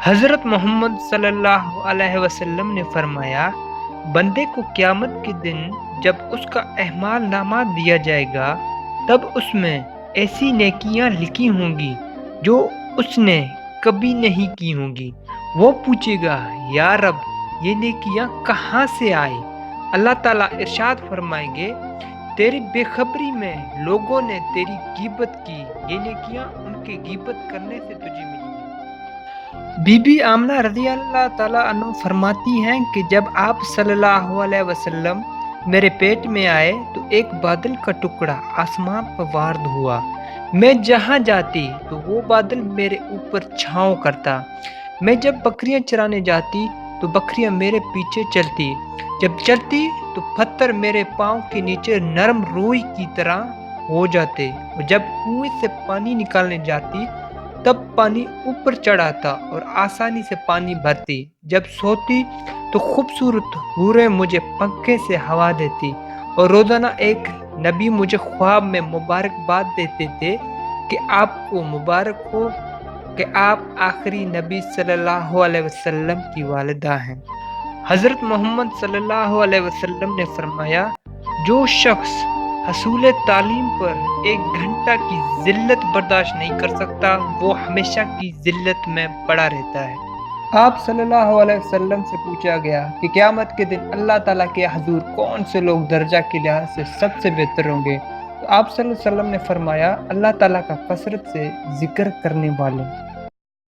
حضرت محمد صلی اللہ علیہ وسلم نے فرمایا، بندے کو قیامت کے دن جب اس کا اعمال نامہ دیا جائے گا، تب اس میں ایسی نیکیاں لکھی ہوں گی جو اس نے کبھی نہیں کی ہوں گی۔ وہ پوچھے گا، یا رب، یہ نیکیاں کہاں سے آئی؟ اللہ تعالیٰ ارشاد فرمائیں گے، تیری بے خبری میں لوگوں نے تیری غیبت کی، یہ نیکیاں ان کے غیبت کرنے سے تجھے ملی ہیں۔ بی بی آمنہ رضی اللہ تعالیٰ عنہ فرماتی ہیں کہ جب آپ صلی اللہ علیہ وسلم میرے پیٹ میں آئے تو ایک بادل کا ٹکڑا آسمان پر وارد ہوا۔ میں جہاں جاتی تو وہ بادل میرے اوپر چھاؤں کرتا۔ میں جب بکریاں چرانے جاتی تو بکریاں میرے پیچھے چلتی۔ جب چلتی تو پتھر میرے پاؤں کے نیچے نرم روئی کی طرح ہو جاتے، اور جب کنویں سے پانی نکالنے جاتی تب پانی اوپر چڑھ آتا اور آسانی سے پانی بھرتی۔ جب سوتی تو خوبصورت حوریں مجھے پنکھے سے ہوا دیتی، اور روزانہ ایک نبی مجھے خواب میں مبارکباد دیتے تھے کہ آپ کو مبارک ہو کہ آپ آخری نبی صلی اللہ علیہ وسلم کی والدہ ہیں۔ حضرت محمد صلی اللہ علیہ وسلم نے فرمایا، جو شخص حصول تعلیم پر 1 گھنٹہ کی ذلت برداشت نہیں کر سکتا، وہ ہمیشہ کی ذلت میں پڑا رہتا ہے۔ آپ صلی اللہ علیہ وسلم سے پوچھا گیا کہ قیامت کے دن اللہ تعالیٰ کے حضور کون سے لوگ درجہ کے لحاظ سے سب سے بہتر ہوں گے؟ تو آپ صلی اللہ علیہ وسلم نے فرمایا، اللہ تعالیٰ کا کثرت سے ذکر کرنے والے۔